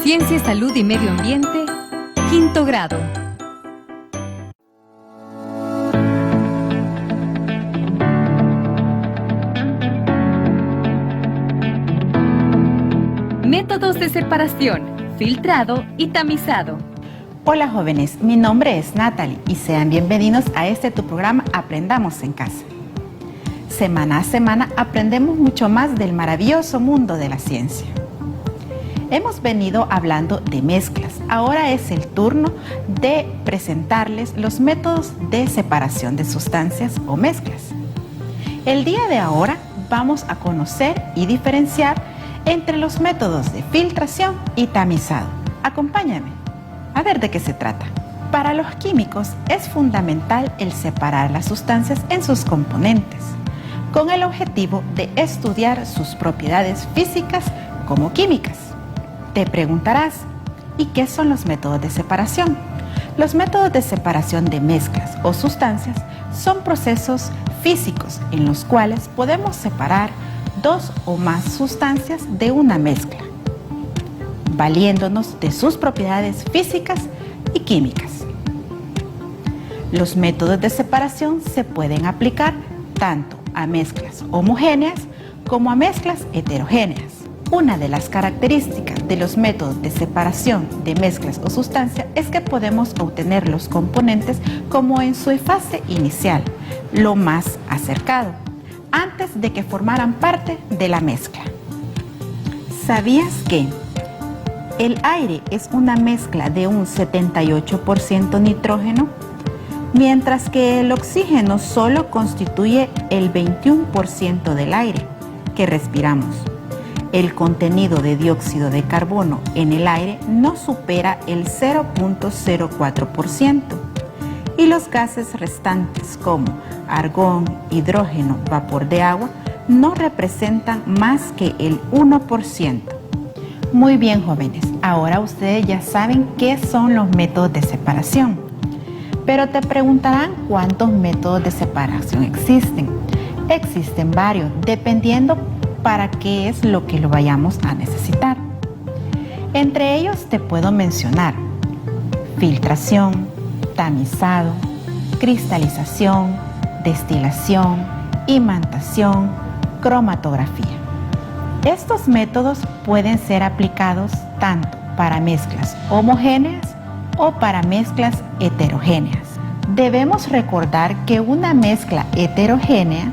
Ciencia, Salud y Medio Ambiente, quinto grado. Métodos de separación, filtrado y tamizado. Hola jóvenes, mi nombre es Natalie y sean bienvenidos a tu programa Aprendamos en Casa. Semana a semana aprendemos mucho más del maravilloso mundo de la ciencia. Hemos venido hablando de mezclas. Ahora es el turno de presentarles los métodos de separación de sustancias o mezclas. El día de ahora vamos a conocer y diferenciar entre los métodos de filtración y tamizado. Acompáñame a ver de qué se trata. Para los químicos es fundamental el separar las sustancias en sus componentes, con el objetivo de estudiar sus propiedades físicas como químicas. Te preguntarás, ¿y qué son los métodos de separación? Los métodos de separación de mezclas o sustancias son procesos físicos en los cuales podemos separar dos o más sustancias de una mezcla, valiéndonos de sus propiedades físicas y químicas. Los métodos de separación se pueden aplicar tanto a mezclas homogéneas como a mezclas heterogéneas. Una de las características de los métodos de separación de mezclas o sustancias es que podemos obtener los componentes como en su fase inicial, lo más acercado, antes de que formaran parte de la mezcla. ¿Sabías que el aire es una mezcla de un 78% nitrógeno, mientras que el oxígeno solo constituye el 21% del aire que respiramos? El contenido de dióxido de carbono en el aire no supera el 0.04% y los gases restantes como argón, hidrógeno, vapor de agua no representan más que el 1%. Muy bien, jóvenes, ahora ustedes ya saben qué son los métodos de separación. Pero te preguntarán cuántos métodos de separación existen. Existen varios, dependiendo para qué es lo que lo vayamos a necesitar. Entre ellos te puedo mencionar filtración, tamizado, cristalización, destilación, imantación, cromatografía. Estos métodos pueden ser aplicados tanto para mezclas homogéneas o para mezclas heterogéneas. Debemos recordar que una mezcla heterogénea,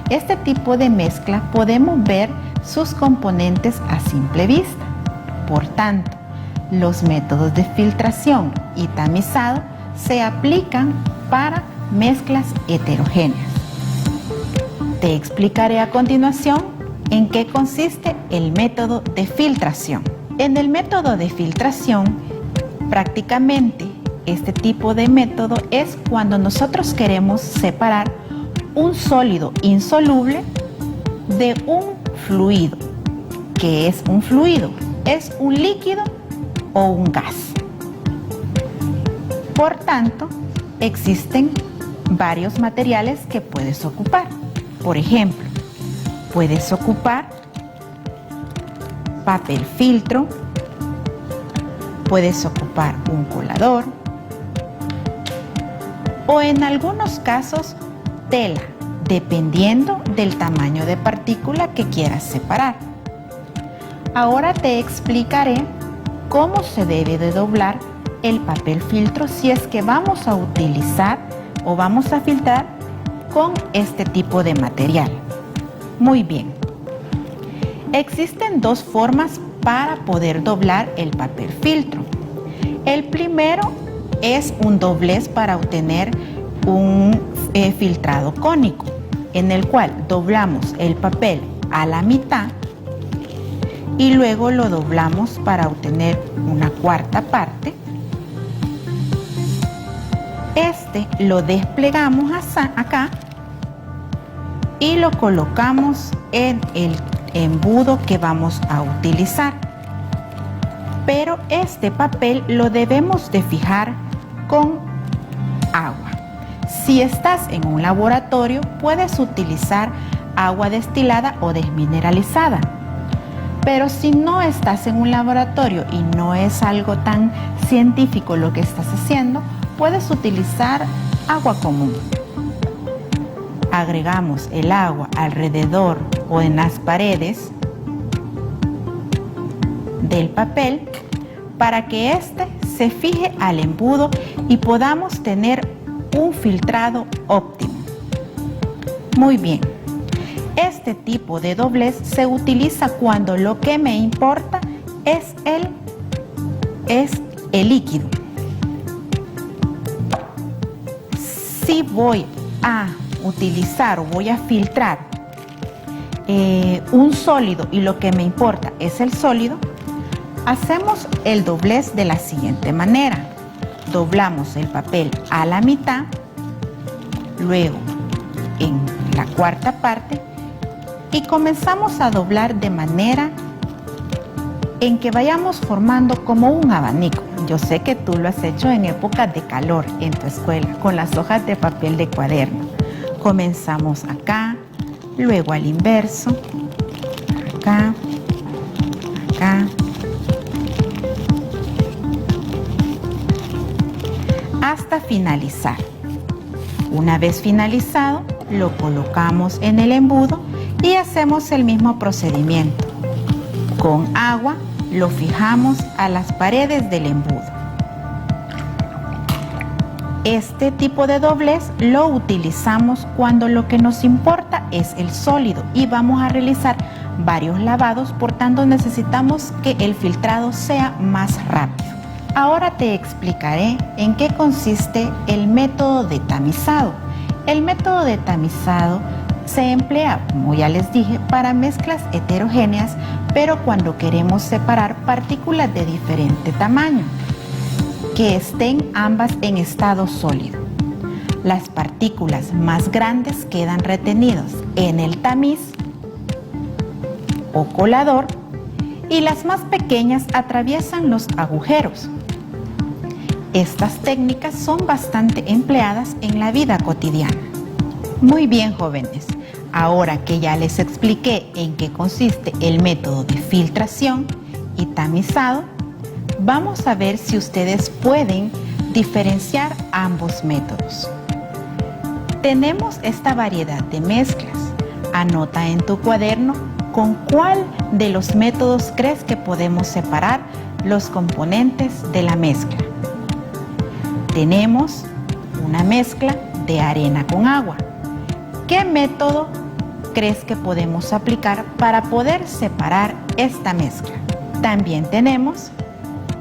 este tipo de mezcla podemos ver sus componentes a simple vista. Por tanto, los métodos de filtración y tamizado se aplican para mezclas heterogéneas. Te explicaré a continuación en qué consiste el método de filtración. En el método de filtración, prácticamente este tipo de método es cuando nosotros queremos separar un sólido insoluble de un fluido. ¿Qué es un fluido? Es un líquido o un gas. Por tanto, existen varios materiales que puedes ocupar. Por ejemplo, puedes ocupar papel filtro, puedes ocupar un colador o en algunos casos tela, dependiendo del tamaño de partícula que quieras separar. Ahora te explicaré cómo se debe de doblar el papel filtro si es que vamos a utilizar o vamos a filtrar con este tipo de material. Muy bien. Existen dos formas para poder doblar el papel filtro. El primero es un doblez para obtener un filtrado cónico, en el cual doblamos el papel a la mitad y luego lo doblamos para obtener una cuarta parte. Este lo desplegamos acá y lo colocamos en el embudo que vamos a utilizar. Pero este papel lo debemos de fijar con agua. Si estás en un laboratorio, puedes utilizar agua destilada o desmineralizada. Pero si no estás en un laboratorio y no es algo tan científico lo que estás haciendo, puedes utilizar agua común. Agregamos el agua alrededor o en las paredes del papel para que éste se fije al embudo y podamos tener un filtrado óptimo. Muy bien. Este tipo de doblez se utiliza cuando lo que me importa es el líquido. Si voy a utilizar o voy a filtrar un sólido y lo que me importa es el sólido, hacemos el doblez de la siguiente manera. Doblamos el papel a la mitad, luego en la cuarta parte y comenzamos a doblar de manera en que vayamos formando como un abanico. Yo sé que tú lo has hecho en épocas de calor en tu escuela con las hojas de papel de cuaderno. Comenzamos acá, luego al inverso, acá, acá, hasta finalizar. Una vez finalizado, lo colocamos en el embudo y hacemos el mismo procedimiento. Con agua lo fijamos a las paredes del embudo. Este tipo de doblez lo utilizamos cuando lo que nos importa es el sólido y vamos a realizar varios lavados, por tanto necesitamos que el filtrado sea más rápido. Ahora te explicaré en qué consiste el método de tamizado. El método de tamizado se emplea, como ya les dije, para mezclas heterogéneas, pero cuando queremos separar partículas de diferente tamaño, que estén ambas en estado sólido. Las partículas más grandes quedan retenidas en el tamiz o colador y las más pequeñas atraviesan los agujeros. Estas técnicas son bastante empleadas en la vida cotidiana. Muy bien, jóvenes, ahora que ya les expliqué en qué consiste el método de filtración y tamizado, vamos a ver si ustedes pueden diferenciar ambos métodos. Tenemos esta variedad de mezclas. Anota en tu cuaderno con cuál de los métodos crees que podemos separar los componentes de la mezcla. Tenemos una mezcla de arena con agua. ¿Qué método crees que podemos aplicar para poder separar esta mezcla? También tenemos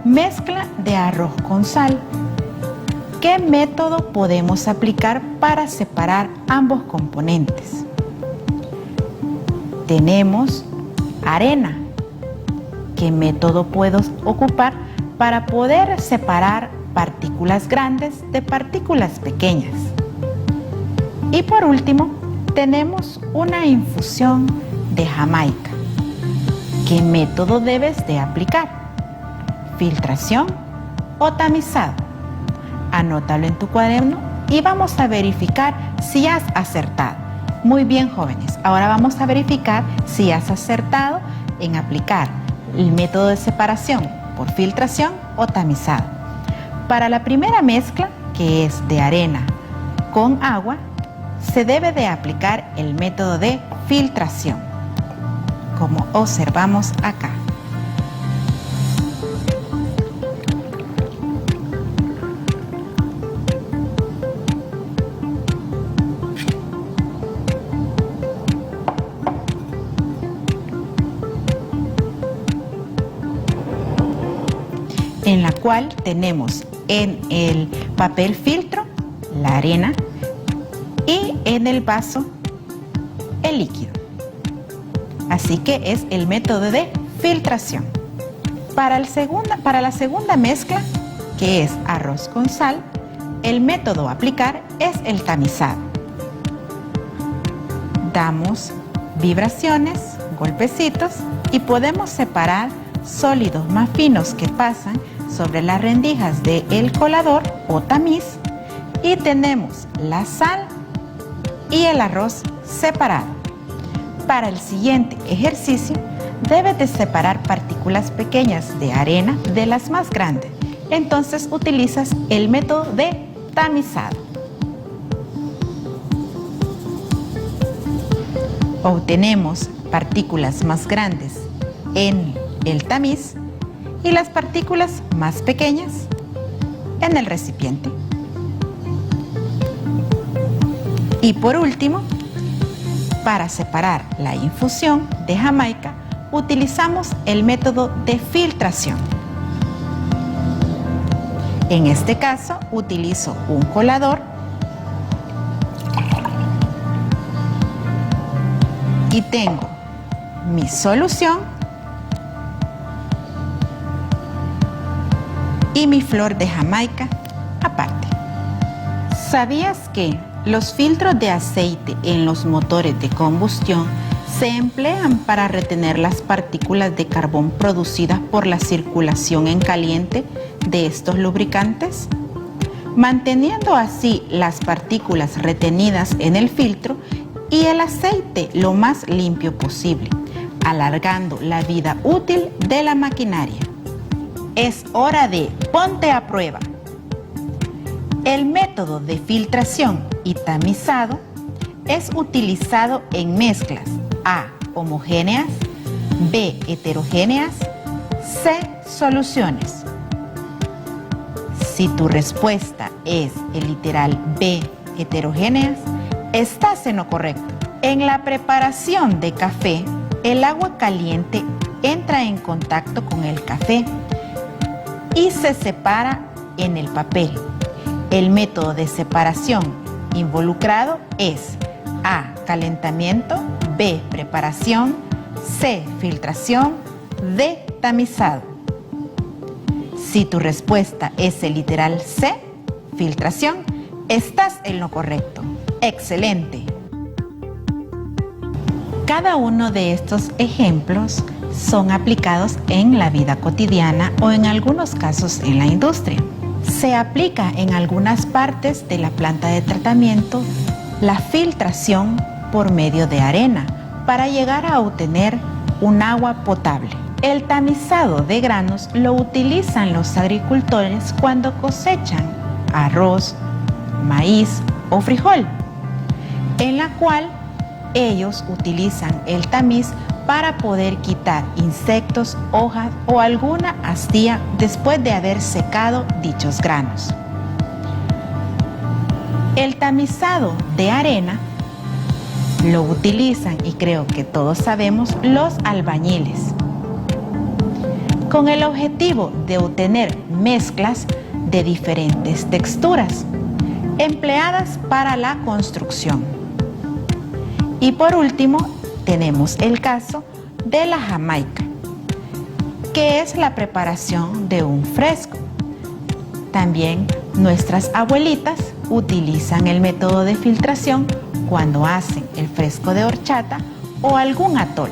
mezcla de arroz con sal. ¿Qué método podemos aplicar para separar ambos componentes? Tenemos arena. ¿Qué método puedo ocupar para poder separar partículas grandes de partículas pequeñas? Y por último, tenemos una infusión de Jamaica. ¿Qué método debes de aplicar? ¿Filtración o tamizado? Anótalo en tu cuaderno y vamos a verificar si has acertado. Muy bien, jóvenes, ahora vamos a verificar si has acertado en aplicar el método de separación por filtración o tamizado. Para la primera mezcla, que es de arena con agua, se debe de aplicar el método de filtración, como observamos acá. En la cual tenemos en el papel filtro la arena y en el vaso el líquido. Así que es el método de filtración. Para la segunda mezcla, que es arroz con sal, el método a aplicar es el tamizado. Damos vibraciones, golpecitos y podemos separar sólidos más finos que pasan sobre las rendijas del colador o tamiz y tenemos la sal y el arroz separado. Para el siguiente ejercicio debes de separar partículas pequeñas de arena de las más grandes. Entonces utilizas el método de tamizado. Obtenemos partículas más grandes en el tamiz y las partículas más pequeñas en el recipiente. Y por último, para separar la infusión de Jamaica, utilizamos el método de filtración. En este caso, utilizo un colador y tengo mi solución y mi flor de Jamaica aparte. ¿Sabías que los filtros de aceite en los motores de combustión se emplean para retener las partículas de carbón producidas por la circulación en caliente de estos lubricantes? Manteniendo así las partículas retenidas en el filtro y el aceite lo más limpio posible, alargando la vida útil de la maquinaria. Es hora de ponte a prueba. El método de filtración y tamizado es utilizado en mezclas A, homogéneas, B, heterogéneas, C, soluciones. Si tu respuesta es el literal B, heterogéneas, estás en lo correcto. En la preparación de café, el agua caliente entra en contacto con el café y se separa en el papel. El método de separación involucrado es A, calentamiento, B, preparación, C, filtración, D, tamizado. Si tu respuesta es el literal C, filtración, estás en lo correcto. ¡Excelente! Cada uno de estos ejemplos son aplicados en la vida cotidiana o en algunos casos en la industria. Se aplica en algunas partes de la planta de tratamiento la filtración por medio de arena para llegar a obtener un agua potable. El tamizado de granos lo utilizan los agricultores cuando cosechan arroz, maíz o frijol, en la cual ellos utilizan el tamiz para poder quitar insectos, hojas o alguna astilla después de haber secado dichos granos. El tamizado de arena lo utilizan, y creo que todos sabemos, los albañiles, con el objetivo de obtener mezclas de diferentes texturas, empleadas para la construcción. Y por último, tenemos el caso de la Jamaica, que es la preparación de un fresco. También nuestras abuelitas utilizan el método de filtración cuando hacen el fresco de horchata o algún atol.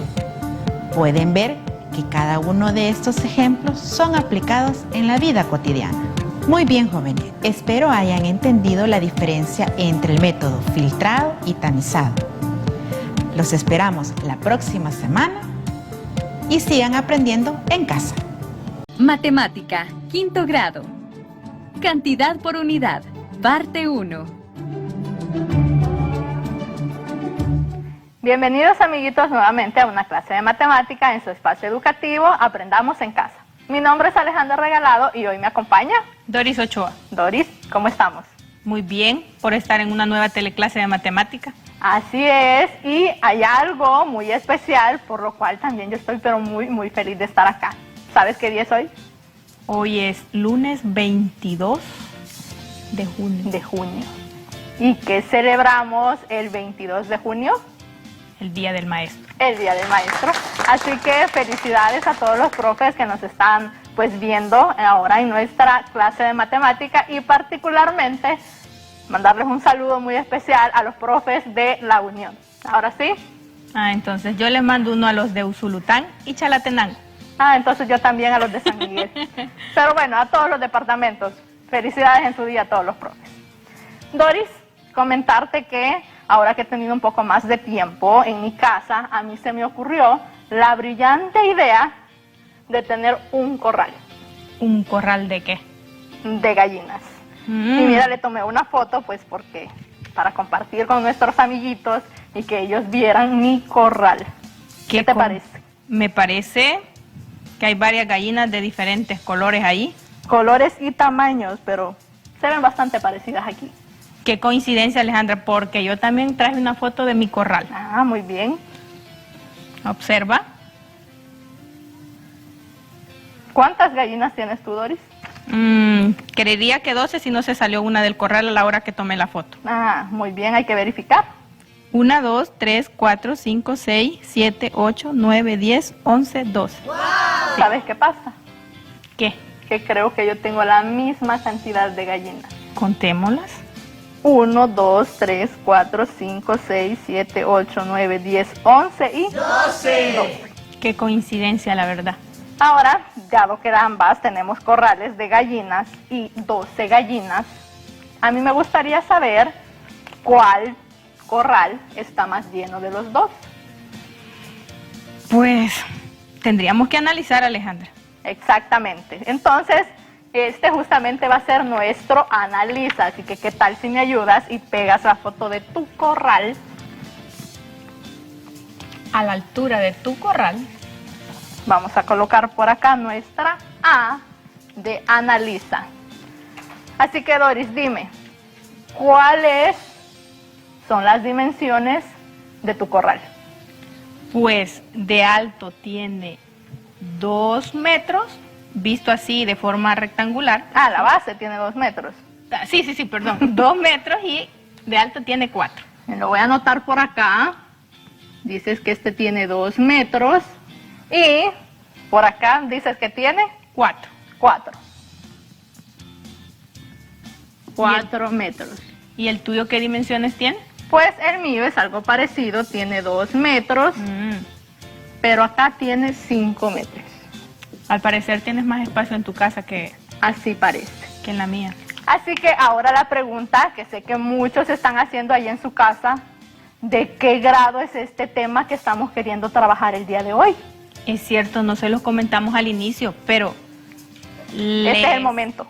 Pueden ver que cada uno de estos ejemplos son aplicados en la vida cotidiana. Muy bien, jóvenes, espero hayan entendido la diferencia entre el método filtrado y tamizado. Los esperamos la próxima semana y sigan aprendiendo en casa. Matemática, quinto grado. Cantidad por unidad, parte 1. Bienvenidos, amiguitos, nuevamente a una clase de matemática en su espacio educativo Aprendamos en Casa. Mi nombre es Alejandra Regalado y hoy me acompaña Doris Ochoa. Doris, ¿cómo estamos? Muy bien, por estar en una nueva teleclase de matemática. Así es, y hay algo muy especial, por lo cual también yo estoy muy feliz de estar acá. ¿Sabes qué día es hoy? Hoy es lunes 22 de junio. De junio. ¿Y qué celebramos el 22 de junio? El Día del Maestro. El Día del Maestro. Así que felicidades a todos los profes que nos están viendo ahora en nuestra clase de matemática, y particularmente mandarles un saludo muy especial a los profes de La Unión. ¿Ahora sí? Entonces yo les mando uno a los de Usulután y Chalatenango. Entonces yo también a los de San Miguel. Pero bueno, a todos los departamentos, felicidades en su día a todos los profes. Doris, comentarte que ahora que he tenido un poco más de tiempo en mi casa, a mí se me ocurrió la brillante idea de tener un corral ¿Un corral de qué? de gallinas. Y mira, le tomé una foto pues porque para compartir con nuestros amiguitos y que ellos vieran mi corral. ¿Qué te parece? Me parece que hay varias gallinas de diferentes colores ahí. Colores y tamaños, pero se ven bastante parecidas aquí. Qué coincidencia, Alejandra, porque yo también traje una foto de mi corral. Ah, muy bien. Observa. ¿Cuántas gallinas tienes tú, Doris? Creería que 12 si no se salió una del corral a la hora que tomé la foto. Ah, muy bien, hay que verificar. 1, 2, 3, 4, 5, 6, 7, 8, 9, 10, 11, 12. ¡Wow! ¿Sabes qué pasa? ¿Qué? Que creo que yo tengo la misma cantidad de gallinas. Contémoslas. 1, 2, 3, 4, 5, 6, 7, 8, 9, 10, 11 y 12. Qué coincidencia, la verdad. Ahora, dado que ambas tenemos corrales de gallinas y 12 gallinas, a mí me gustaría saber cuál corral está más lleno de los dos. Pues tendríamos que analizar, Alejandra. Exactamente. Entonces, este justamente va a ser nuestro analiza. Así que, ¿qué tal si me ayudas y pegas la foto de tu corral A la altura de tu corral? Vamos a colocar por acá nuestra A de analiza. Así que, Doris, dime, ¿cuáles son las dimensiones de tu corral? Pues de alto tiene 2 metros, visto así de forma rectangular. Ah, la base tiene 2 metros. Sí, perdón. 2 metros y de alto tiene 4. Me lo voy a anotar por acá. Dices que este tiene 2 metros. Y por acá dices que tiene 4. 4. 4 metros. ¿Y el tuyo qué dimensiones tiene? Pues el mío es algo parecido, tiene 2 metros, pero acá tiene 5 metros. Al parecer tienes más espacio en tu casa que Así parece. en la mía. Así que ahora la pregunta que sé que muchos están haciendo ahí en su casa, ¿de qué grado es este tema que estamos queriendo trabajar el día de hoy? Es cierto, no se los comentamos al inicio, pero Este es el momento.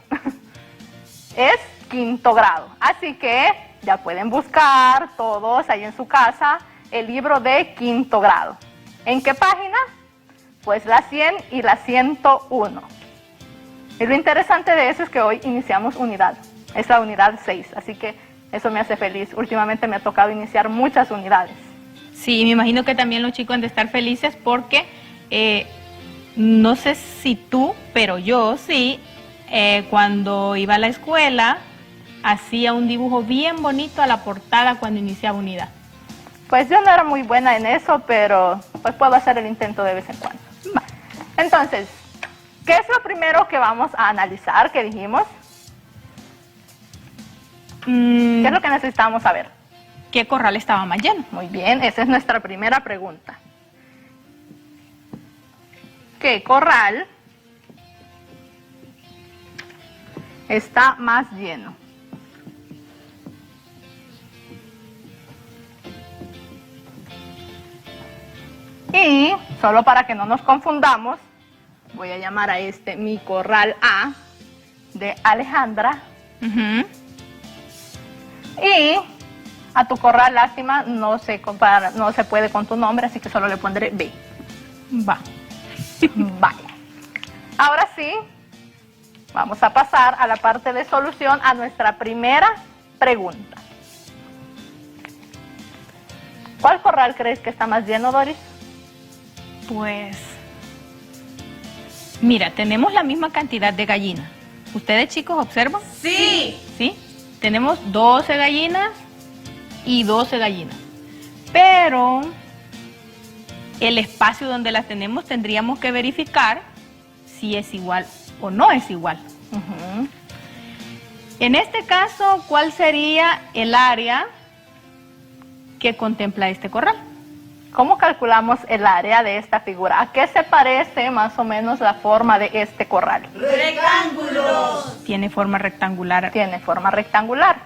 Es 5º grado. Así que ya pueden buscar todos ahí en su casa el libro de 5º grado. ¿En qué página? Pues la 100 y la 101. Y lo interesante de eso es que hoy iniciamos unidad. Es la unidad 6, así que eso me hace feliz. Últimamente me ha tocado iniciar muchas unidades. Sí, me imagino que también los chicos han de estar felices porque no sé si tú, pero yo sí, cuando iba a la escuela hacía un dibujo bien bonito a la portada cuando iniciaba unidad. Pues yo no era muy buena en eso, pero pues puedo hacer el intento de vez en cuando. Entonces, ¿qué es lo primero que vamos a analizar que dijimos? ¿Qué es lo que necesitamos saber? ¿Qué corral estaba más lleno? Muy bien, esa es nuestra primera pregunta. ¿Qué corral está más lleno? Y, solo para que no nos confundamos, voy a llamar a este mi corral A de Alejandra. Y a tu corral, lástima, no se compara, no se puede con tu nombre, así que solo le pondré B. Va. Vaya. Ahora sí, vamos a pasar a la parte de solución a nuestra primera pregunta. ¿Cuál corral crees que está más lleno, Doris? Pues, mira, tenemos la misma cantidad de gallinas. ¿Ustedes, chicos, observan? Sí. ¿Sí? Tenemos 12 gallinas y 12 gallinas. Pero el espacio donde las tenemos tendríamos que verificar si es igual o no es igual. En este caso, ¿cuál sería el área que contempla este corral? ¿Cómo calculamos el área de esta figura? ¿A qué se parece más o menos la forma de este corral? Rectángulos. Tiene forma rectangular. Tiene forma rectangular.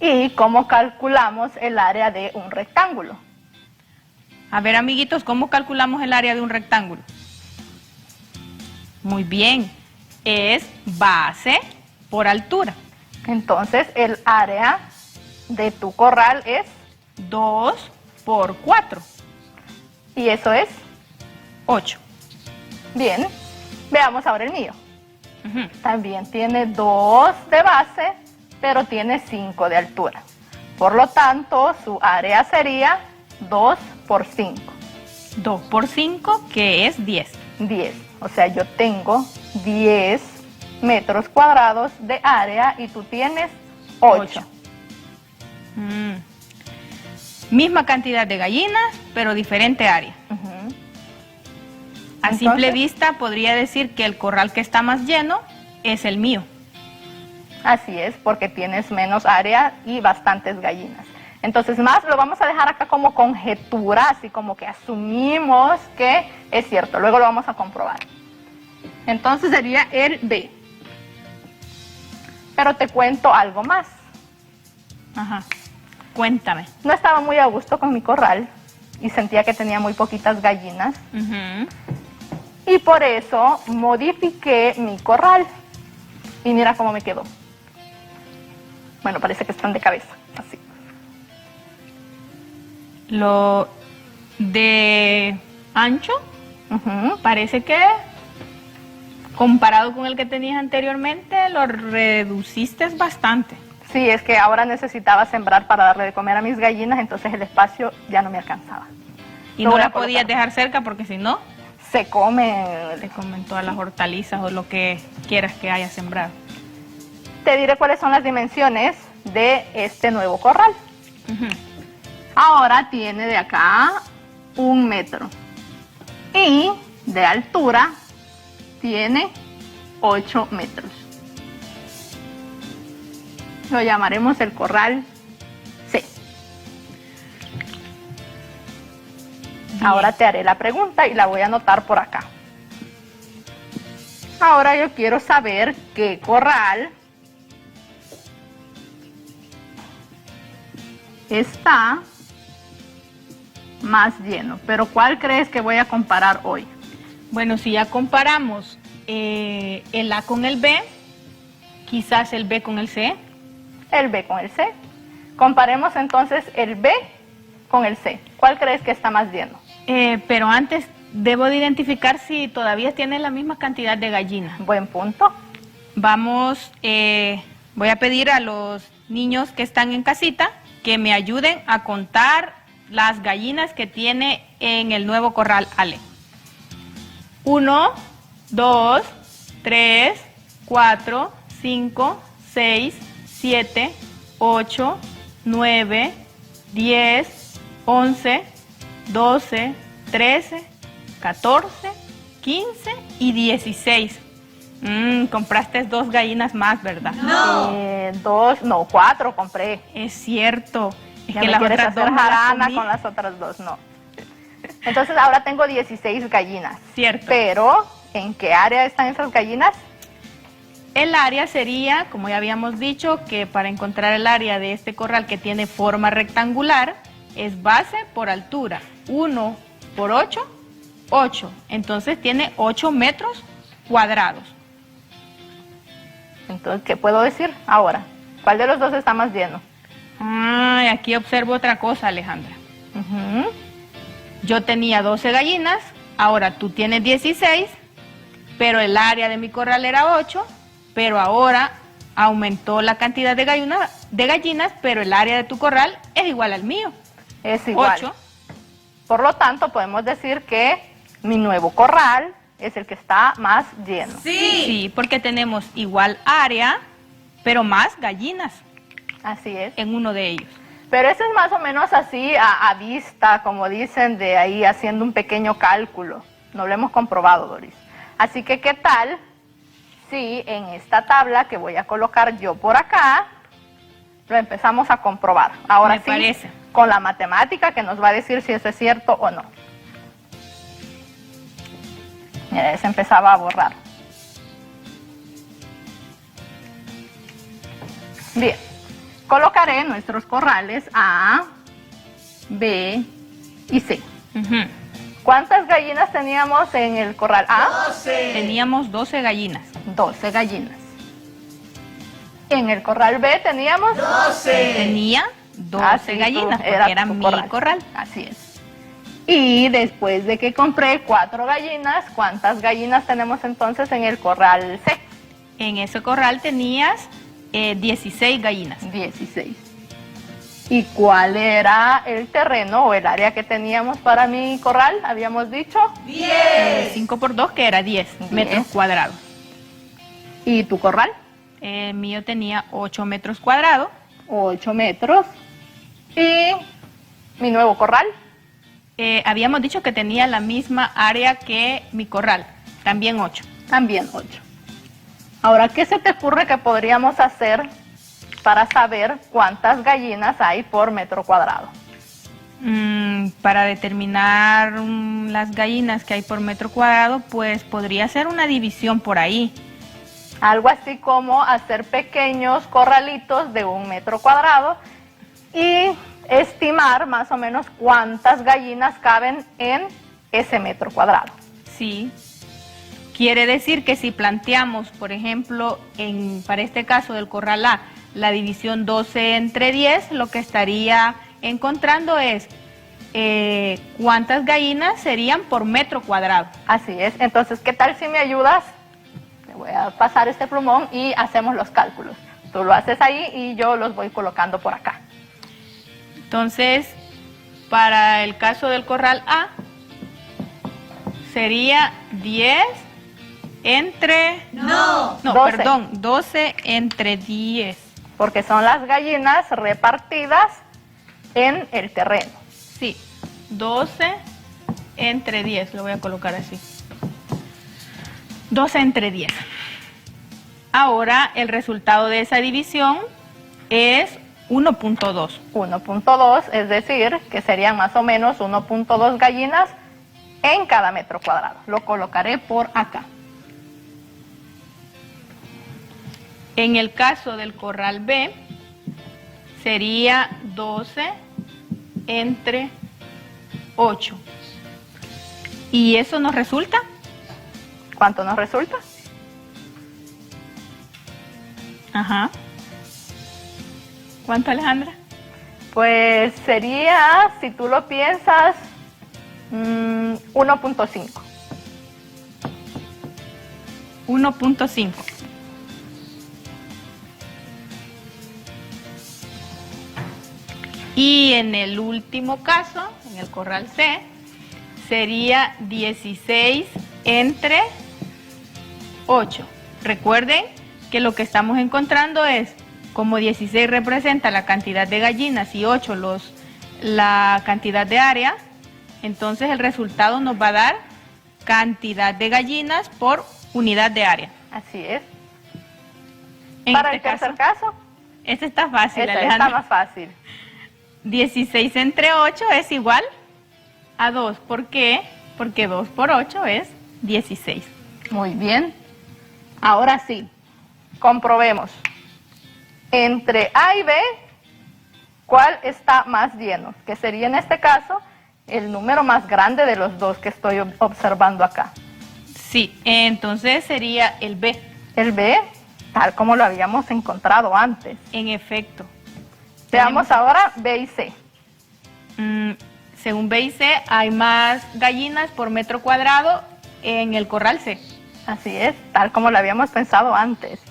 ¿Y cómo calculamos el área de un rectángulo? A ver, amiguitos, ¿cómo calculamos el área de un rectángulo? Muy bien, es base por altura. Entonces, el área de tu corral es, 2 por 4, y eso es, 8. bien. Veamos ahora el mío. Ujú. También tiene 2 de base, pero tiene 5 de altura. Por lo tanto, su área sería 2 por 5, 2 por 5, que es 10. 10. O sea, yo tengo 10 metros cuadrados de área y tú tienes 8. Misma cantidad de gallinas, pero diferente área. A simple vista podría decir que el corral que está más lleno es el mío. Así es, porque tienes menos área y bastantes gallinas. Entonces, más lo vamos a dejar acá como conjetura, así como que asumimos que es cierto. Luego lo vamos a comprobar. Entonces sería el B. Pero te cuento algo más. Ajá. Cuéntame. No estaba muy a gusto con mi corral y sentía que tenía muy poquitas gallinas. Ujú. Y por eso modifiqué mi corral. Y mira cómo me quedó. Bueno, parece que están de cabeza, así. Lo de ancho, Ujú. parece que comparado con el que tenías anteriormente, lo reduciste bastante. Sí, es que ahora necesitaba sembrar para darle de comer a mis gallinas, entonces el espacio ya no me alcanzaba. Y Lo no voy a la podías colocar. dejar cerca porque si no, Se come. te comen todas las hortalizas o lo que quieras que haya sembrado. Te diré cuáles son las dimensiones de este nuevo corral. Ujú. Ahora tiene de acá 1 metro. Y de altura tiene 8 metros. Lo llamaremos el corral C. Ahora te haré la pregunta y la voy a anotar por acá. Ahora yo quiero saber qué corral está más lleno. Pero ¿cuál crees que voy a comparar hoy? Bueno, si ya comparamos el A con el B, quizás el B con el C. El B con el C. Comparemos entonces el B con el C. ¿Cuál crees que está más lleno? Pero antes debo de identificar si todavía tiene la misma cantidad de gallinas. Buen punto. Vamos, voy a pedir a los niños que están en casita que me ayuden a contar las gallinas que tiene en el nuevo corral Ale. 1, 2, 3, 4, 5, 6, 7, 8, 9, 10, 11, 12, 13, 14, 15 y 16. Compraste 2 gallinas más, ¿verdad? No. 4 compré. Es cierto. Es Ya que me las quieres otras 2 hacer me las jarana comí. con las otras 2, no. Entonces ahora tengo 16 gallinas. Cierto. Pero, ¿en qué área están esas gallinas? El área sería, como ya habíamos dicho, que para encontrar el área de este corral que tiene forma rectangular, es base por altura. 1 por 8, 8. Entonces tiene 8 metros cuadrados. Entonces, ¿qué puedo decir ahora? ¿Cuál de los dos está más lleno? Y aquí observo otra cosa, Alejandra. Ujú. Yo tenía 12 gallinas, ahora tú tienes 16, pero el área de mi corral era 8, pero ahora aumentó la cantidad de gallinas, pero el área de tu corral es igual al mío. Es igual. 8. Por lo tanto, podemos decir que mi nuevo corral es el que está más lleno. Sí, porque tenemos igual área, pero más gallinas Así es. en uno de ellos. Pero eso es más o menos así a vista, como dicen, de ahí haciendo un pequeño cálculo. No lo hemos comprobado, Doris. Así que, ¿qué tal si en esta tabla que voy a colocar yo por acá, lo empezamos a comprobar? Ahora Me sí, parece. con la matemática que nos va a decir si eso es cierto o no. Mira, ya se empezaba a borrar. Bien, colocaré nuestros corrales A, B y C. Ujú. ¿Cuántas gallinas teníamos en el corral A? Teníamos 12 gallinas. 12 gallinas. En el corral B teníamos Tenía 12 gallinas porque era mi corral. Así es. Y después de que compré 4 gallinas, ¿cuántas gallinas tenemos entonces en el corral C? En ese corral tenías 16 gallinas. 16. ¿Y cuál era el terreno o el área que teníamos para mi corral? Habíamos dicho 5 por 2, que era 10 metros cuadrados. ¿Y tu corral? El mío tenía 8 metros cuadrados. 8 metros. ¿Y mi nuevo corral? Habíamos dicho que tenía la misma área que mi corral, también 8. También 8. Ahora, ¿qué se te ocurre que podríamos hacer para saber cuántas gallinas hay por metro cuadrado? Para determinar las gallinas que hay por metro cuadrado, pues podría ser una división por ahí. Algo así como hacer pequeños corralitos de 1 metro cuadrado y estimar más o menos cuántas gallinas caben en ese metro cuadrado. Sí. Quiere decir que si planteamos, por ejemplo, para este caso del corral A, la división 12 entre 10, lo que estaría encontrando es cuántas gallinas serían por metro cuadrado. Así es. Entonces, ¿qué tal si me ayudas? Le voy a pasar este plumón y hacemos los cálculos. Tú lo haces ahí y yo los voy colocando por acá. Entonces, para el caso del corral A, sería 10 entre... No, 12. perdón, 12 entre 10. Porque son las gallinas repartidas en el terreno. Sí, 12 entre 10, lo voy a colocar así. 12 entre 10. Ahora, el resultado de esa división es 1.2. 1.2, es decir, que serían más o menos 1.2 gallinas en cada metro cuadrado. Lo colocaré por acá. En el caso del corral B, sería 12 entre 8. ¿Y eso nos resulta? ¿Cuánto nos resulta? Ajá. ¿Cuánto, Alejandra? Pues sería, si tú lo piensas, 1.5. 1.5. Y en el último caso, en el corral C, sería 16 entre 8. Recuerden que lo que estamos encontrando es, como 16 representa la cantidad de gallinas y 8 la cantidad de área, entonces el resultado nos va a dar cantidad de gallinas por unidad de área. Así es. Para el tercer caso, este está fácil, este Alejandra. está más fácil. 16 entre 8 es igual a 2. ¿Por qué? Porque 2 por 8 es 16. Muy bien. Ahora sí, comprobemos. Entre A y B, ¿cuál está más lleno? Que sería en este caso el número más grande de los dos que estoy observando acá. Sí, entonces sería el B. El B, tal como lo habíamos encontrado antes. En efecto. Veamos ahora B y C. Según B y C, hay más gallinas por metro cuadrado en el corral C. Así es, tal como lo habíamos pensado antes.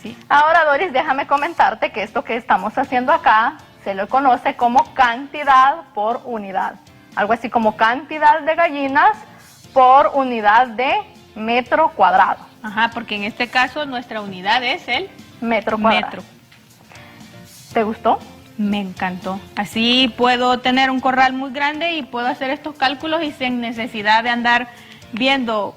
Sí. Ahora, Doris, déjame comentarte que esto que estamos haciendo acá se lo conoce como cantidad por unidad. Algo así como cantidad de gallinas por unidad de metro cuadrado. Ajá, porque en este caso nuestra unidad es el Metro cuadrado. metro. ¿Te gustó? Me encantó. Así puedo tener un corral muy grande y puedo hacer estos cálculos y sin necesidad de andar viendo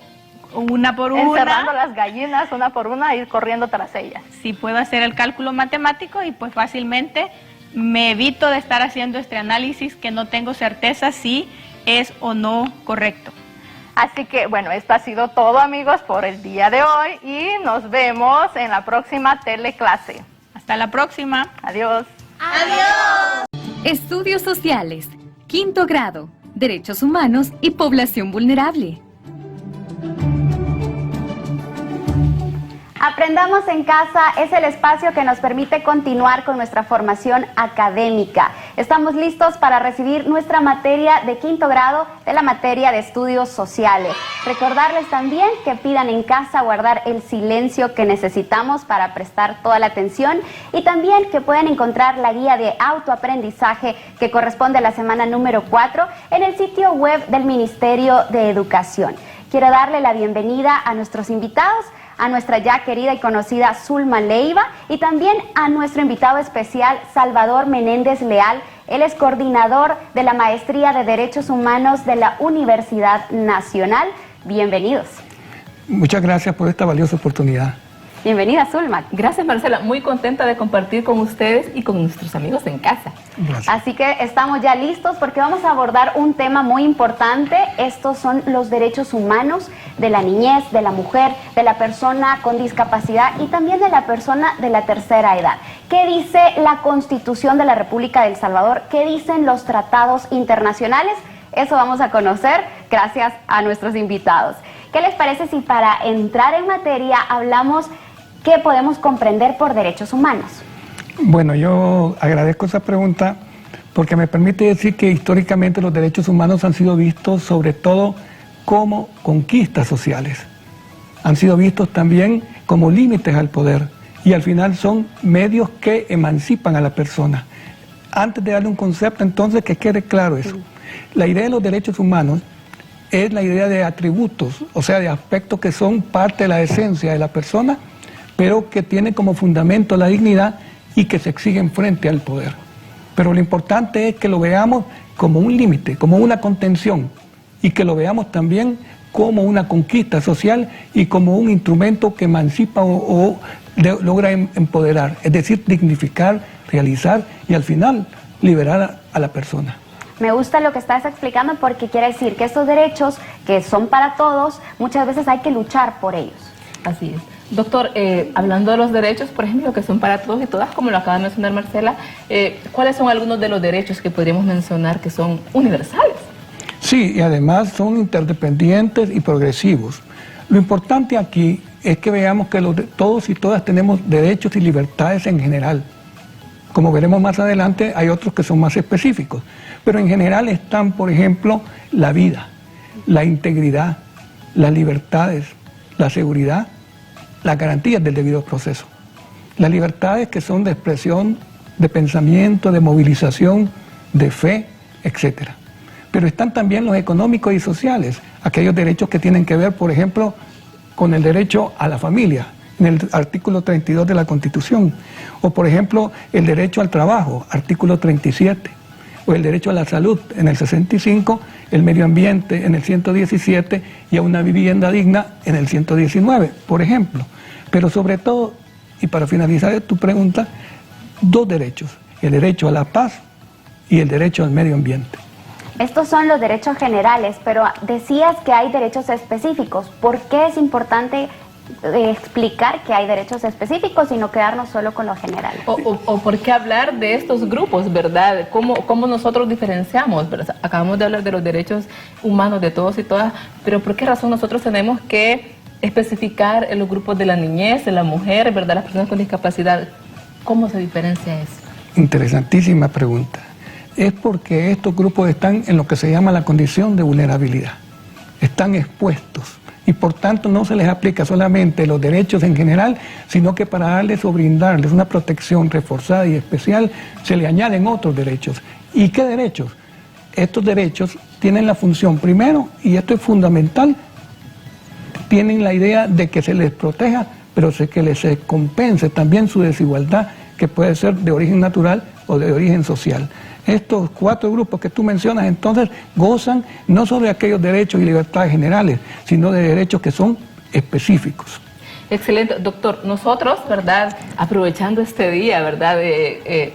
una por Encerrando una. las gallinas una por una e ir corriendo tras ellas. Sí puedo hacer el cálculo matemático y pues fácilmente me evito de estar haciendo este análisis que no tengo certeza si es o no correcto. Así que bueno, esto ha sido todo, amigos, por el día de hoy y nos vemos en la próxima teleclase. Hasta la próxima. Adiós. Estudios sociales, quinto grado, derechos humanos y población vulnerable. Aprendamos en Casa es el espacio que nos permite continuar con nuestra formación académica. Estamos listos para recibir nuestra materia de 5º grado de la materia de estudios sociales. Recordarles también que pidan en casa guardar el silencio que necesitamos para prestar toda la atención y también que pueden encontrar la guía de autoaprendizaje que corresponde a la semana número 4 en el sitio web del Ministerio de Educación. Quiero darle la bienvenida a nuestros invitados, a nuestra ya querida y conocida Zulma Leiva y también a nuestro invitado especial Salvador Menéndez Leal. Él es coordinador de la Maestría de Derechos Humanos de la Universidad Nacional. Bienvenidos. Muchas gracias por esta valiosa oportunidad. Bienvenida, Zulma. Gracias, Marcela. Muy contenta de compartir con ustedes y con nuestros amigos en casa. Gracias. Así que estamos ya listos porque vamos a abordar un tema muy importante. Estos son los derechos humanos de la niñez, de la mujer, de la persona con discapacidad y también de la persona de la tercera edad. ¿Qué dice la Constitución de la República de El Salvador? ¿Qué dicen los tratados internacionales? Eso vamos a conocer gracias a nuestros invitados. ¿Qué les parece si para entrar en materia hablamos qué podemos comprender por derechos humanos? Bueno, yo agradezco esa pregunta porque me permite decir que históricamente los derechos humanos han sido vistos sobre todo como conquistas sociales. Han sido vistos también como límites al poder y al final son medios que emancipan a la persona. Antes de darle un concepto, entonces, que quede claro eso. La idea de los derechos humanos es la idea de atributos, o sea, de aspectos que son parte de la esencia de la persona, pero que tienen como fundamento la dignidad y que se exigen frente al poder. Pero lo importante es que lo veamos como un límite, como una contención, y que lo veamos también como una conquista social y como un instrumento que emancipa o logra empoderar, es decir, dignificar, realizar y al final liberar a la persona. Me gusta lo que estás explicando porque quiere decir que estos derechos que son para todos, muchas veces hay que luchar por ellos. Así es. Doctor, hablando de los derechos, por ejemplo, que son para todos y todas, como lo acaba de mencionar Marcela, ¿cuáles son algunos de los derechos que podríamos mencionar que son universales? Sí, y además son interdependientes y progresivos. Lo importante aquí es que veamos que todos y todas tenemos derechos y libertades en general. Como veremos más adelante, hay otros que son más específicos. Pero en general están, por ejemplo, la vida, la integridad, las libertades, la seguridad, las garantías del debido proceso. Las libertades que son de expresión, de pensamiento, de movilización, de fe, etc. Pero están también los económicos y sociales, aquellos derechos que tienen que ver, por ejemplo, con el derecho a la familia, en el artículo 32 de la Constitución, o por ejemplo, el derecho al trabajo, artículo 37, o el derecho a la salud en el 65, el medio ambiente en el 117 y a una vivienda digna en el 119, por ejemplo. Pero sobre todo, y para finalizar tu pregunta, dos derechos, el derecho a la paz y el derecho al medio ambiente. Estos son los derechos generales, pero decías que hay derechos específicos. ¿Por qué es importante explicar que hay derechos específicos y no quedarnos solo con lo general? O por qué hablar de estos grupos, ¿verdad? ¿Cómo nosotros diferenciamos? ¿Verdad? Acabamos de hablar de los derechos humanos de todos y todas, pero ¿por qué razón nosotros tenemos que especificar en los grupos de la niñez, de la mujer, ¿verdad? Las personas con discapacidad? ¿Cómo se diferencia eso? Interesantísima pregunta. Es porque estos grupos están en lo que se llama la condición de vulnerabilidad. Están expuestos. Y por tanto no se les aplica solamente los derechos en general, sino que para darles o brindarles una protección reforzada y especial, se le añaden otros derechos. ¿Y qué derechos? Estos derechos tienen la función, primero, y esto es fundamental, tienen la idea de que se les proteja, pero que les compense también su desigualdad, que puede ser de origen natural o de origen social. Estos cuatro grupos que tú mencionas entonces gozan no solo de aquellos derechos y libertades generales, sino de derechos que son específicos. Excelente, doctor. Nosotros, ¿verdad? Aprovechando este día, ¿verdad?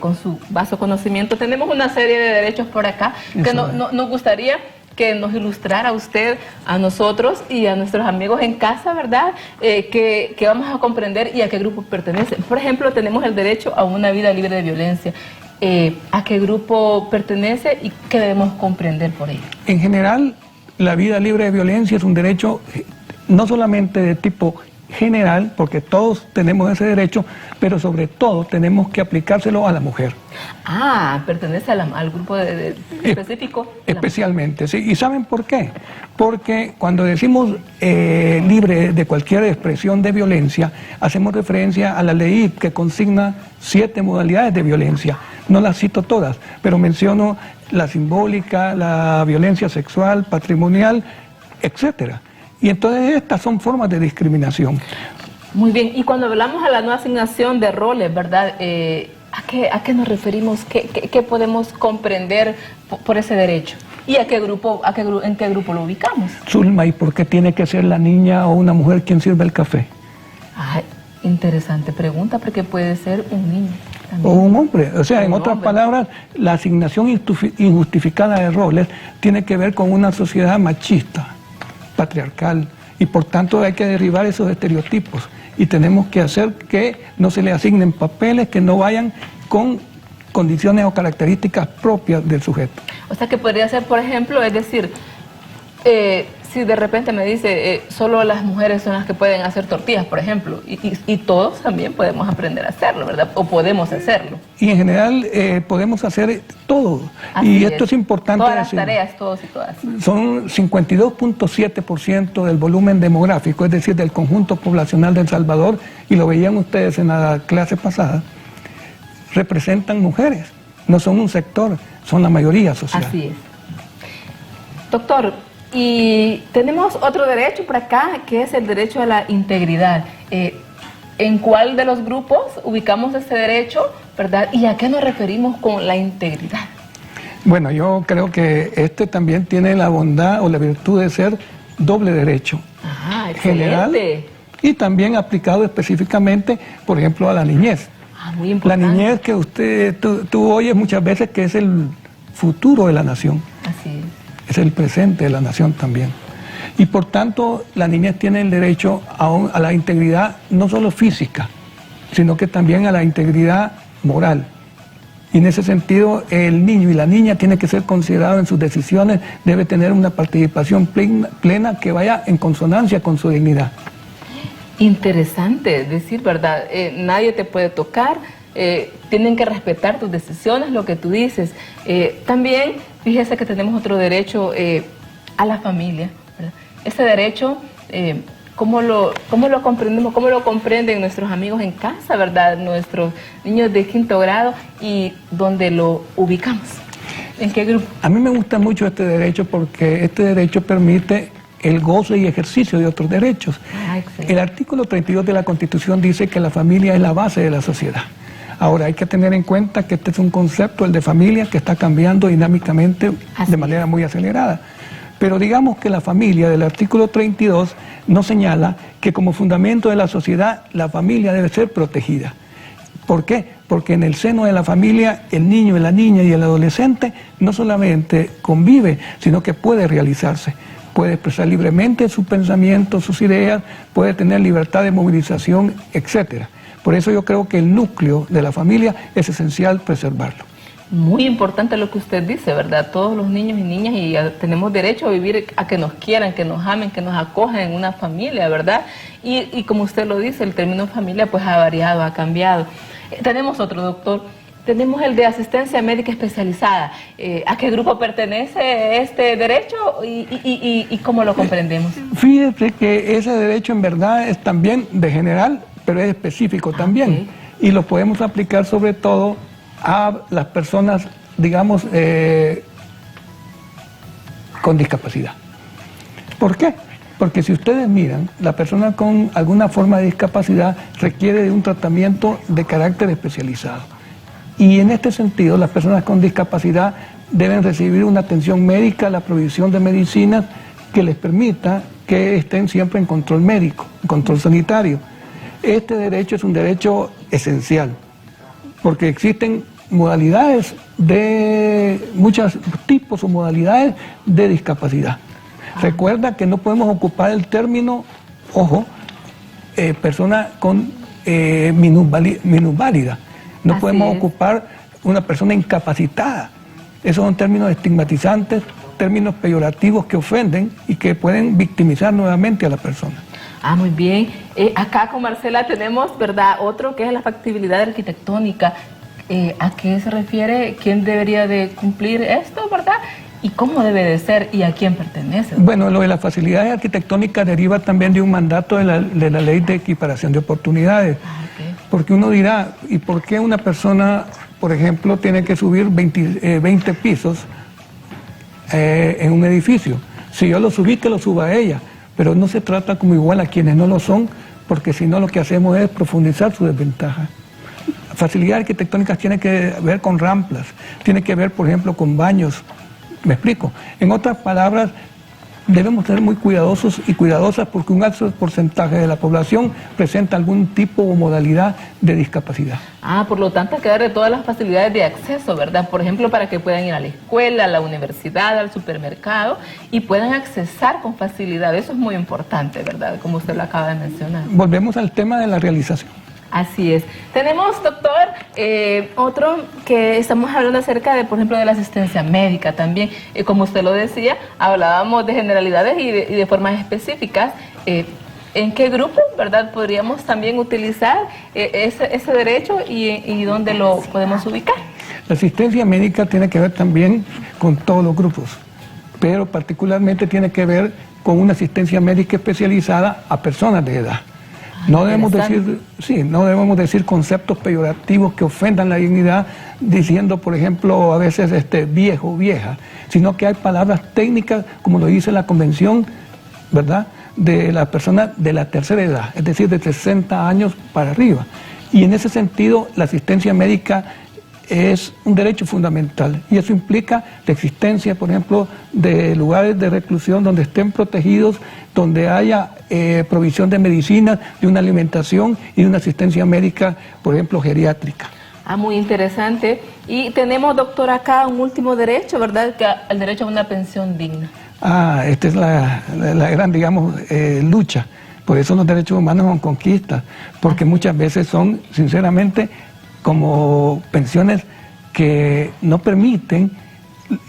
Con su vasto conocimiento, tenemos una serie de derechos por acá que nos gustaría que nos ilustrara usted a nosotros y a nuestros amigos en casa, ¿verdad? Que vamos a comprender y a qué grupo pertenece. Por ejemplo, tenemos el derecho a una vida libre de violencia. a qué grupo pertenece y qué debemos comprender por ello. En general, la vida libre de violencia es un derecho no solamente de tipo general, porque todos tenemos ese derecho, pero sobre todo tenemos que aplicárselo a la mujer. Ah, pertenece al grupo específico. Especialmente, sí. ¿Y saben por qué? Porque cuando decimos libre de cualquier expresión de violencia, hacemos referencia a la ley que consigna 7 modalidades de violencia. No las cito todas, pero menciono la simbólica, la violencia sexual, patrimonial, etcétera. Y entonces estas son formas de discriminación. Muy bien, y cuando hablamos de la no asignación de roles, ¿verdad? ¿A qué nos referimos? ¿Qué podemos comprender por ese derecho? ¿Y en qué grupo lo ubicamos? Zulma, ¿y por qué tiene que ser la niña o una mujer quien sirve el café? Ay, interesante pregunta, porque puede ser un niño también. O un hombre. O sea, en otras hombre. palabras, la asignación injustificada de roles tiene que ver con una sociedad machista, patriarcal, y por tanto hay que derribar esos estereotipos y tenemos que hacer que no se le asignen papeles que no vayan con condiciones o características propias del sujeto. O sea que podría ser, por ejemplo, es decir, si de repente me dice solo las mujeres son las que pueden hacer tortillas, por ejemplo, y todos también podemos aprender a hacerlo, ¿verdad? O podemos hacerlo. Y en general podemos hacer todo. Así y esto es importante todas las decir. tareas, todos y todas. Son 52.7% del volumen demográfico, es decir, del conjunto poblacional de El Salvador, y lo veían ustedes en la clase pasada, representan mujeres, no son un sector, son la mayoría social. Así es. Doctor, y tenemos otro derecho por acá, que es el derecho a la integridad. ¿En cuál de los grupos ubicamos ese derecho, verdad? ¿Y a qué nos referimos con la integridad? Bueno, yo creo que este también tiene la bondad o la virtud de ser doble derecho. Ah, excelente. General y también aplicado específicamente, por ejemplo, a la niñez. Ah, muy La importante. niñez que tú oyes muchas veces que es el futuro de la nación. Así es. Es el presente de la nación también. Y por tanto, la niñez tiene el derecho a la integridad no solo física, sino que también a la integridad moral. Y en ese sentido, el niño y la niña tienen que ser considerados en sus decisiones, debe tener una participación plena que vaya en consonancia con su dignidad. Interesante decir, ¿verdad? Nadie te puede tocar, tienen que respetar tus decisiones, lo que tú dices. También, fíjese que tenemos otro derecho a la familia, ¿verdad? Ese derecho, ¿cómo lo comprendemos? ¿Cómo lo comprenden nuestros amigos en casa, verdad? Nuestros niños de 5º grado, y dónde lo ubicamos. ¿En qué grupo? A mí me gusta mucho este derecho porque este derecho permite el goce y ejercicio de otros derechos. Ah, excelente. El artículo 32 de la Constitución dice que la familia es la base de la sociedad. Ahora, hay que tener en cuenta que este es un concepto, el de familia, que está cambiando dinámicamente de manera muy acelerada. Pero digamos que la familia del artículo 32 nos señala que como fundamento de la sociedad, la familia debe ser protegida. ¿Por qué? Porque en el seno de la familia, el niño, la niña y el adolescente no solamente convive, sino que puede realizarse. Puede expresar libremente sus pensamientos, sus ideas, puede tener libertad de movilización, etc. Por eso yo creo que el núcleo de la familia es esencial preservarlo. Muy importante lo que usted dice, ¿verdad? Todos los niños y niñas tenemos derecho a vivir, a que nos quieran, que nos amen, que nos acojan en una familia, ¿verdad? Y como usted lo dice, el término familia pues ha variado, ha cambiado. Tenemos otro, doctor. Tenemos el de asistencia médica especializada. ¿A qué grupo pertenece este derecho y cómo lo comprendemos? Fíjese que ese derecho en verdad es también de general, pero es específico también. Okay. Y lo podemos aplicar sobre todo a las personas, digamos, con discapacidad. ¿Por qué? Porque si ustedes miran, la persona con alguna forma de discapacidad requiere de un tratamiento de carácter especializado. Y en este sentido, las personas con discapacidad deben recibir una atención médica, la provisión de medicinas que les permita que estén siempre en control médico, en control sanitario. Este derecho es un derecho esencial, porque existen modalidades muchos tipos o modalidades de discapacidad. Recuerda que no podemos ocupar el término, ojo, persona con minusválida. No podemos ocupar una persona incapacitada. Esos son términos estigmatizantes, términos peyorativos que ofenden y que pueden victimizar nuevamente a la persona. Ah, muy bien. Acá con Marcela tenemos, ¿verdad?, otro que es la factibilidad arquitectónica. ¿A qué se refiere? ¿Quién debería de cumplir esto, verdad? ¿Y cómo debe de ser? ¿Y a quién pertenece? Bueno, lo de las facilidades arquitectónicas deriva también de un mandato de la Ley de Equiparación de Oportunidades. Okay. Porque uno dirá, ¿y por qué una persona, por ejemplo, tiene que subir 20 pisos en un edificio? Si yo lo subí, que lo suba ella. Pero no se trata como igual a quienes no lo son, porque si no lo que hacemos es profundizar su desventaja. Facilidades arquitectónicas tiene que ver con ramplas, tiene que ver, por ejemplo, con baños. ¿Me explico? En otras palabras, debemos ser muy cuidadosos y cuidadosas porque un alto porcentaje de la población presenta algún tipo o modalidad de discapacidad. Ah, por lo tanto, hay que darle todas las facilidades de acceso, ¿verdad? Por ejemplo, para que puedan ir a la escuela, a la universidad, al supermercado y puedan accesar con facilidad. Eso es muy importante, ¿verdad? Como usted lo acaba de mencionar. Volvemos al tema de la realización. Así es. Tenemos, doctor, otro que estamos hablando acerca de, por ejemplo, de la asistencia médica también. Como usted lo decía, hablábamos de generalidades y de formas específicas. ¿En qué grupo, verdad, podríamos también utilizar ese derecho y dónde lo podemos ubicar? La asistencia médica tiene que ver también con todos los grupos, pero particularmente tiene que ver con una asistencia médica especializada a personas de edad. No debemos decir conceptos peyorativos que ofendan la dignidad, diciendo, por ejemplo, a veces viejo o vieja, sino que hay palabras técnicas, como lo dice la Convención, ¿verdad?, de la persona de la tercera edad, es decir, de 60 años para arriba. Y en ese sentido, la asistencia médica es un derecho fundamental y eso implica la existencia, por ejemplo, de lugares de reclusión donde estén protegidos, donde haya provisión de medicinas, de una alimentación y de una asistencia médica, por ejemplo, geriátrica. Ah, muy interesante. Y tenemos, doctor, acá un último derecho, ¿verdad?, que el derecho a una pensión digna. Ah, esta es la gran, digamos, lucha. Por eso los derechos humanos son conquistas, porque muchas veces son, sinceramente, como pensiones que no permiten,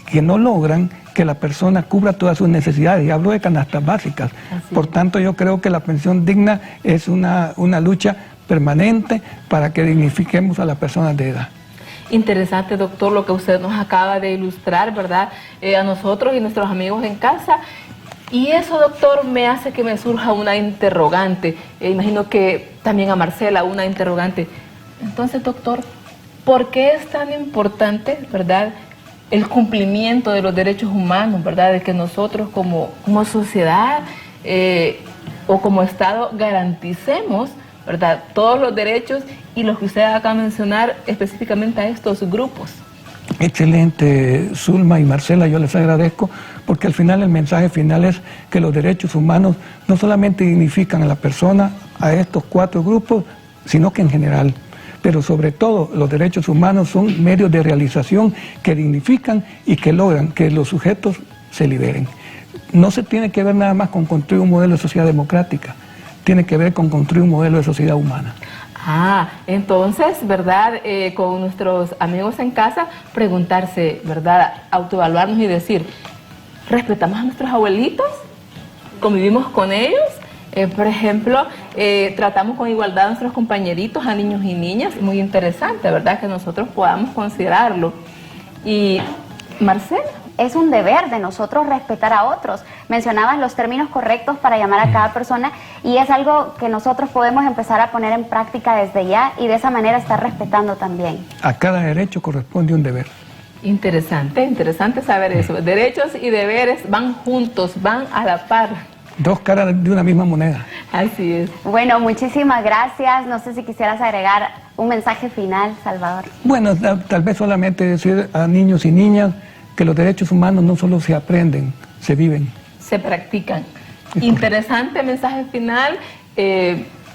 que no logran que la persona cubra todas sus necesidades. Y hablo de canastas básicas. Por tanto, yo creo que la pensión digna es una lucha permanente para que dignifiquemos a las personas de edad. Interesante, doctor, lo que usted nos acaba de ilustrar, ¿verdad?, a nosotros y nuestros amigos en casa. Y eso, doctor, me hace que me surja una interrogante. Imagino que también a Marcela una interrogante. Entonces, doctor, ¿por qué es tan importante, verdad, el cumplimiento de los derechos humanos, verdad, de que nosotros como sociedad o como Estado garanticemos, verdad, todos los derechos y los que usted acaba de mencionar específicamente a estos grupos? Excelente, Zulma y Marcela, yo les agradezco porque al final el mensaje final es que los derechos humanos no solamente dignifican a la persona, a estos 4 grupos, sino que en general. Pero sobre todo los derechos humanos son medios de realización que dignifican y que logran que los sujetos se liberen. No se tiene que ver nada más con construir un modelo de sociedad democrática, tiene que ver con construir un modelo de sociedad humana. Ah, entonces, ¿verdad?, con nuestros amigos en casa, preguntarse, ¿verdad?, autoevaluarnos y decir, ¿respetamos a nuestros abuelitos? ¿Convivimos con ellos? Por ejemplo, tratamos con igualdad a nuestros compañeritos, a niños y niñas. Muy interesante, ¿verdad?, que nosotros podamos considerarlo. Y, Marcela. Es un deber de nosotros respetar a otros. Mencionabas los términos correctos para llamar a cada persona y es algo que nosotros podemos empezar a poner en práctica desde ya y de esa manera estar respetando también. A cada derecho corresponde un deber. Interesante, interesante saber eso. Derechos y deberes van juntos, van a la par. 2 caras de una misma moneda. Así es. Bueno, muchísimas gracias. No sé si quisieras agregar un mensaje final, Salvador. Bueno, tal vez solamente decir a niños y niñas que los derechos humanos no solo se aprenden, se viven. Se practican. Interesante mensaje final. Yo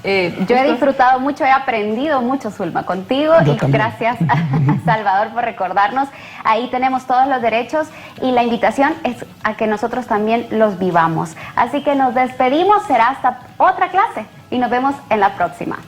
he disfrutado mucho, he aprendido mucho, Zulma, contigo. Yo y también. Gracias a Salvador por recordarnos. Ahí tenemos todos los derechos y la invitación es a que nosotros también los vivamos. Así que nos despedimos, será hasta otra clase y nos vemos en la próxima.